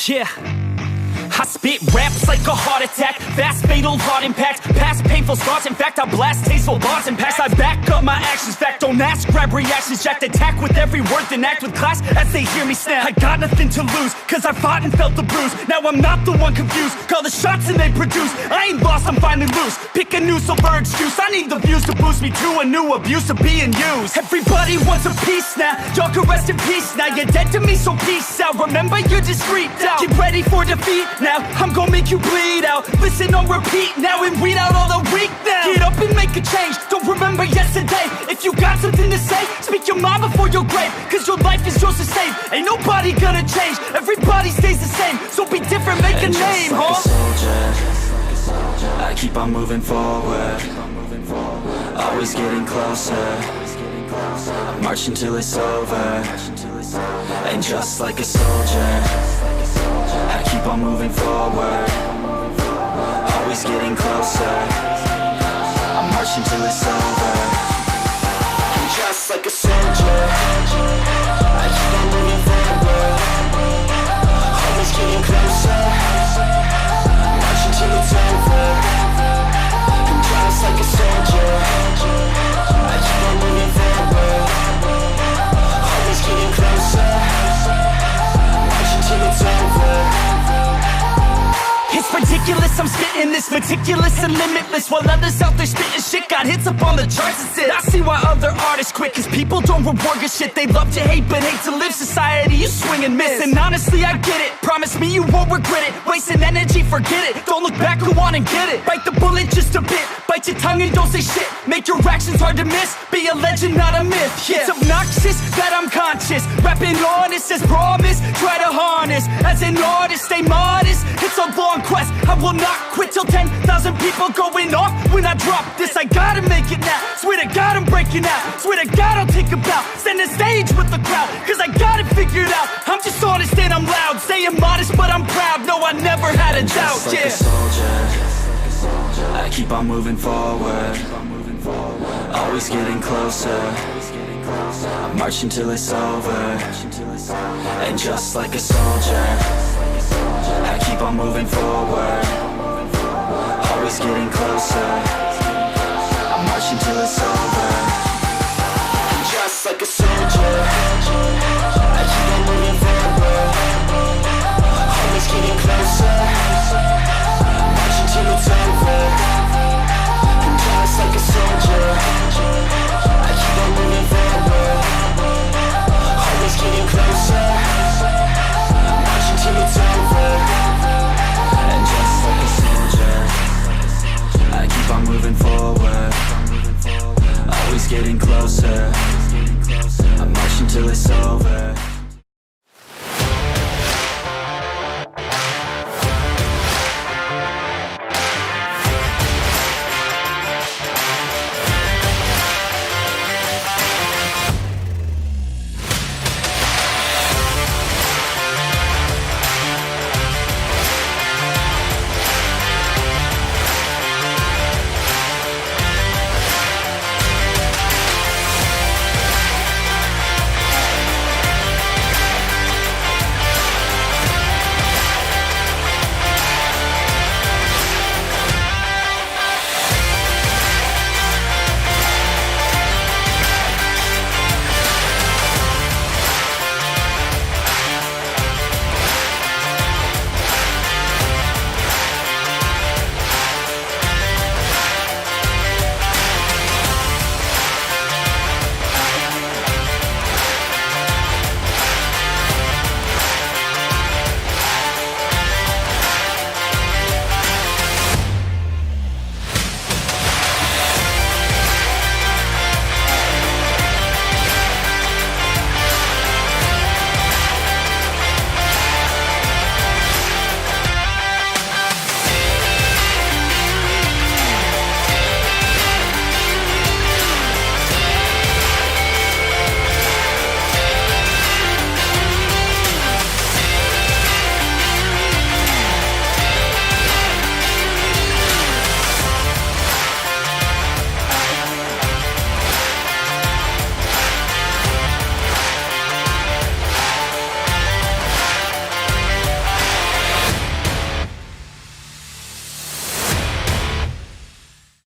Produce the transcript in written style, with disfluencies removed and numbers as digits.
Yeah, I spit raps like a heart attack, fast fatal heart impact, past painful scars. In fact, I blast tasteful bars and packs. I back up my actions, fact don't ask, grab reactions, jacked attack with every word, then act with class as they hear me snap. I got nothing to lose, cause I fought and felt the bruise. Now I'm not the one confused, call the shots and they produce. I ain't lost, I'm finally loose, pick a new silver excuse. I need the views to boost me to a new abuse of being used. Everybody wants a piece now, y'all can rest in peace now. You're dead to me, so peace out, remember you're just freaked out. Get ready for defeat now, I'm gonna make you bleed out. Listen on repeat now and weed out all the weak now. Get up and make a change, don't remember yesterday. If you got something to say, speak your mind before your grave, cause your life is yours to save. Ain't nobody gonna change, everybody stays the same. So be different, make a name, like huh? A soldier, I keep on moving forward, always getting closer. I march until it's over, and just like a soldier, I keep on moving forward, always getting closer. I march until it's over, and just like a soldier, I keep on moving forward, always getting closer. I march until it's over, and just like a soldier, I keep on moving forward, always getting closer. I march until it's over. It's ridiculous, I'm spitting this meticulous and limitless, while others out there spitting shit got hits up on the charts and shit. I see why other artists quit, cause people don't reward good shit. They love to hate but hate to live. Society, you swing and miss, and honestly I get it. Promise me you won't regret it, wasting energy, forget it. Don't look back, go on and get it. Bite the bullet just a bit, bite your tongue and don't say shit. Make your actions hard to miss, be a legend not a myth. Yeah. It's obnoxious that I'm conscious, rapping honest as promise. Try to harness, as an artist stay modest. It's a long quest, I will not quit till 10,000 people going off when I drop this. I gotta make it now, swear to God I'm breaking out. Swear to God I'll take a bow, stand the stage with the crowd, cause I got it figured out. I'm just honest and I'm loud, saying modest but I'm proud. No, I never had a doubt, just like yeah. a soldier, I keep on moving forward, always getting closer. I march until it's over, and just like a soldier, I keep on moving forward, always getting closer. I march until it's over, and just like a soldier, I keep on moving forward, always getting closer. I march until it's over, and just like a soldier, I keep on moving forward, always getting closer. I march until it's over, and just like a soldier, I keep on moving forward, always getting closer. I march until it's over.